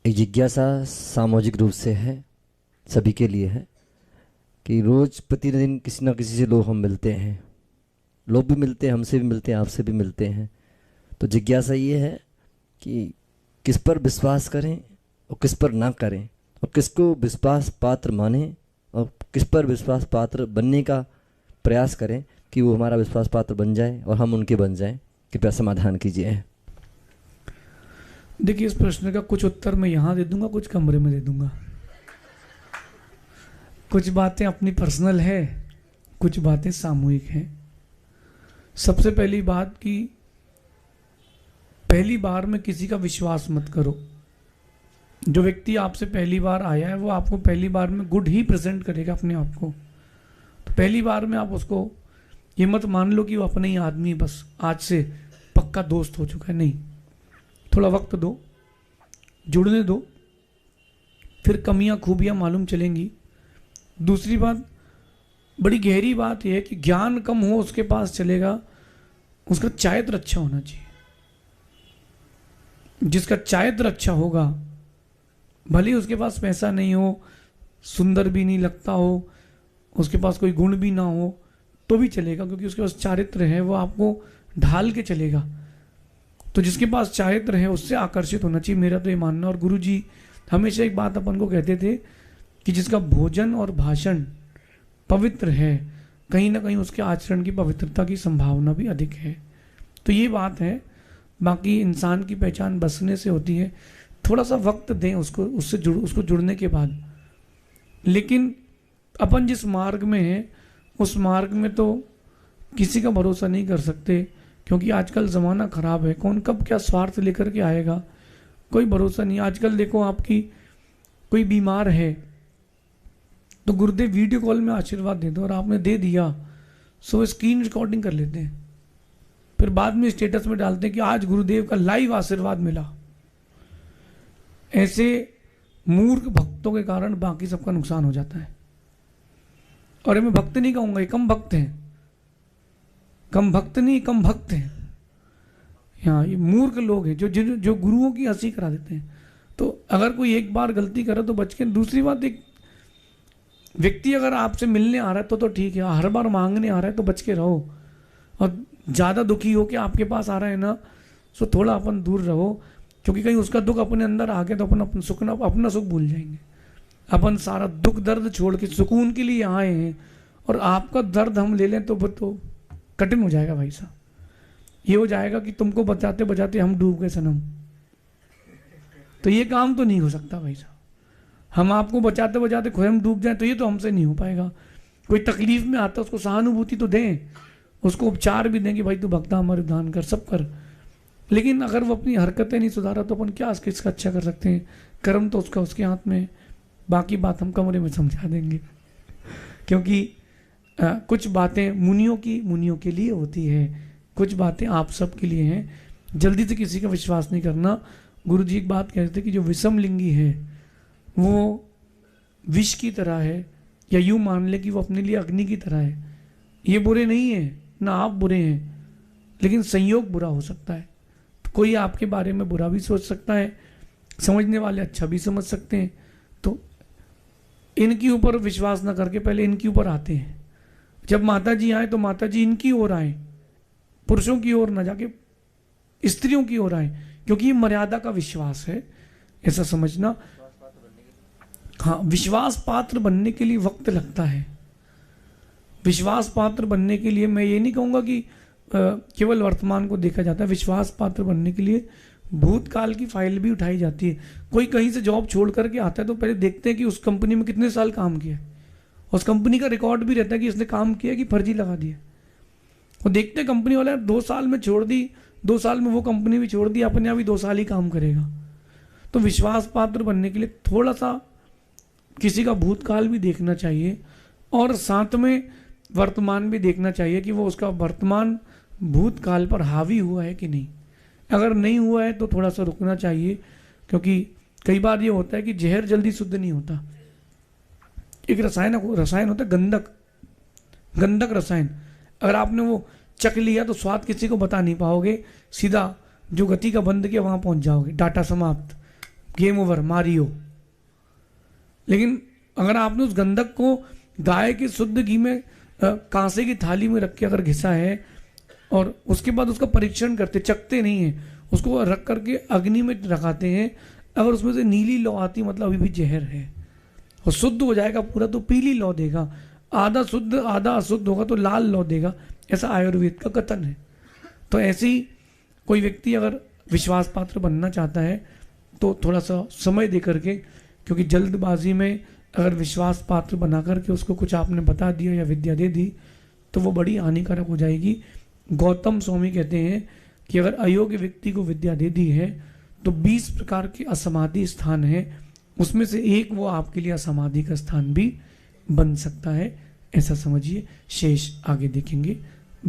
एक जिज्ञासा सामाजिक रूप से है, सभी के लिए है कि रोज प्रतिदिन किसी ना किसी से लोग हम मिलते हैं। लोग भी मिलते हैं, हमसे भी मिलते हैं, आपसे भी मिलते हैं। तो जिज्ञासा ये है कि किस पर विश्वास करें और किस पर ना करें, और किसको विश्वास पात्र माने और किस पर विश्वास पात्र बनने का प्रयास करें कि वो हमारा विश्वास पात्र बन जाए और हम उनके बन जाएं। कृपया समाधान कीजिए। देखिए, इस प्रश्न का कुछ उत्तर मैं यहाँ दे दूंगा, कुछ कमरे में दे दूंगा। कुछ बातें अपनी पर्सनल है, कुछ बातें सामूहिक हैं। सबसे पहली बात कि पहली बार में किसी का विश्वास मत करो। जो व्यक्ति आपसे पहली बार आया है वो आपको पहली बार में गुड ही प्रेजेंट करेगा अपने आप को। तो पहली बार में आप उसको ये मत मान लो कि वो अपना ही आदमी बस आज से पक्का दोस्त हो चुका है। नहीं, थोड़ा वक्त दो, जुड़ने दो, फिर कमियां खूबियां मालूम चलेंगी। दूसरी बात, बड़ी गहरी बात यह है कि ज्ञान कम हो उसके पास चलेगा, उसका चारित्र अच्छा होना चाहिए। जिसका चारित्र अच्छा होगा, भले ही उसके पास पैसा नहीं हो, सुंदर भी नहीं लगता हो, उसके पास कोई गुण भी ना हो तो भी चलेगा, क्योंकि उसके पास चारित्र है, वो आपको ढाल के चलेगा। तो जिसके पास चारित्र है उससे आकर्षित होना चाहिए, मेरा तो ये मानना। और गुरु जी हमेशा एक बात अपन को कहते थे कि जिसका भोजन और भाषण पवित्र है, कहीं ना कहीं उसके आचरण की पवित्रता की संभावना भी अधिक है। तो ये बात है। बाकी इंसान की पहचान बसने से होती है। थोड़ा सा वक्त दें उसको, उसको जुड़ने के बाद। लेकिन अपन जिस मार्ग में हैं उस मार्ग में तो किसी का भरोसा नहीं कर सकते, क्योंकि आजकल ज़माना ख़राब है। कौन कब क्या स्वार्थ लेकर के आएगा, कोई भरोसा नहीं। आजकल देखो, आपकी कोई बीमार है तो गुरुदेव वीडियो कॉल में आशीर्वाद दे दो, और आपने दे दिया सो स्क्रीन रिकॉर्डिंग कर लेते हैं, फिर बाद में स्टेटस में डालते हैं कि आज गुरुदेव का लाइव आशीर्वाद मिला। ऐसे मूर्ख भक्तों के कारण बाकी सबका नुकसान हो जाता है। और मैं भक्त नहीं कहूँगा, ये कम भक्त हैं, कम भक्त नहीं, कम भक्त हैं। यहाँ ये मूर्ख लोग हैं जो गुरुओं की हंसी करा देते हैं। तो अगर कोई एक बार गलती करे तो बच के। दूसरी बात, एक व्यक्ति अगर आपसे मिलने आ रहा है तो ठीक है, हर बार मांगने आ रहा है तो बच के रहो। और ज़्यादा दुखी हो के आपके पास आ रहा है ना, सो थोड़ा अपन दूर रहो, क्योंकि कहीं उसका दुख अपने अंदर आ गया तो अपन अपना सुख भूल जाएंगे। अपन सारा दुख दर्द छोड़ के सुकून के लिए यहाँ आए हैं, और आपका दर्द हम ले लें तो वो तो कठिन हो जाएगा भाई साहब। ये हो जाएगा कि तुमको बचाते बचाते हम डूब गए सनम। तो ये काम तो नहीं हो सकता भाई साहब। हम आपको बचाते बचाते स्वयं डूब जाए तो ये तो हमसे नहीं हो पाएगा। कोई तकलीफ में आता है उसको सहानुभूति तो दें, उसको उपचार भी दें कि भाई तू भक्ता हमारे दान कर, सब कर। लेकिन अगर वो अपनी हरकतें नहीं सुधारा तो अपन क्या किसका अच्छा कर सकते हैं। कर्म तो उसका उसके हाथ में। बाकी बात हम कमरे में समझा देंगे, क्योंकि कुछ बातें मुनियों के लिए होती है, कुछ बातें आप सब के लिए हैं। जल्दी से किसी का विश्वास नहीं करना। गुरु जी एक बात कहते थे कि जो विषम लिंगी है वो विष की तरह है, या यूँ मान ले कि वो अपने लिए अग्नि की तरह है। ये बुरे नहीं है, ना आप बुरे हैं, लेकिन संयोग बुरा हो सकता है। तो कोई आपके बारे में बुरा भी सोच सकता है, समझने वाले अच्छा भी समझ सकते हैं। तो इनके ऊपर विश्वास ना करके पहले इनके ऊपर आते हैं। जब माता जी आए तो माता जी इनकी ओर आए, पुरुषों की ओर ना जाके स्त्रियों की ओर आए, क्योंकि ये मर्यादा का विश्वास है, ऐसा समझना। हाँ, विश्वास पात्र बनने के लिए वक्त लगता है। विश्वास पात्र बनने के लिए मैं ये नहीं कहूँगा कि केवल वर्तमान को देखा जाता है। विश्वास पात्र बनने के लिए भूतकाल की फाइल भी उठाई जाती है। कोई कहीं से जॉब छोड़ करके आता है तो पहले देखते हैं कि उस कंपनी में कितने साल काम किया, उस कंपनी का रिकॉर्ड भी रहता है कि इसने काम किया कि फर्जी लगा दिया। और देखते हैं कंपनी वाले 2 साल में छोड़ दी, 2 साल में वो कंपनी भी छोड़ दी, अपने आप ही 2 साल ही काम करेगा। तो विश्वास पात्र बनने के लिए थोड़ा सा किसी का भूतकाल भी देखना चाहिए, और साथ में वर्तमान भी देखना चाहिए कि वो उसका वर्तमान भूतकाल पर हावी हुआ है कि नहीं। अगर नहीं हुआ है तो थोड़ा सा रुकना चाहिए, क्योंकि कई बार ये होता है कि जहर जल्दी शुद्ध नहीं होता। एक रसायन होता है गंधक रसायन। अगर आपने वो चख लिया तो स्वाद किसी को बता नहीं पाओगे, सीधा जो गति का बंद किया वहाँ पहुँच जाओगे, डाटा समाप्त, गेम ओवर, मारियो। लेकिन अगर आपने उस गंधक को गाय के शुद्ध घी में कांसे की थाली में रख के अगर घिसा है और उसके बाद उसका परीक्षण करते, चखते नहीं है, उसको रख करके अग्नि में रखाते हैं, अगर उसमें से नीली लौ आती मतलब अभी भी जहर है, और शुद्ध हो जाएगा पूरा तो पीली लौ देगा, आधा शुद्ध आधा अशुद्ध होगा तो लाल लौ देगा, ऐसा आयुर्वेद का कथन है। तो ऐसे ही कोई व्यक्ति अगर विश्वास पात्र बनना चाहता है तो थोड़ा सा समय दे करके, क्योंकि जल्दबाजी में अगर विश्वास पात्र बना करके उसको कुछ आपने बता दिया या विद्या दे दी तो वो बड़ी हानिकारक हो जाएगी। गौतम स्वामी कहते हैं कि अगर अयोग्य व्यक्ति को विद्या दे दी है तो 20 प्रकार के असमाधि स्थान है, उसमें से एक वो आपके लिए असमाधि का स्थान भी बन सकता है, ऐसा समझिए। शेष आगे देखेंगे।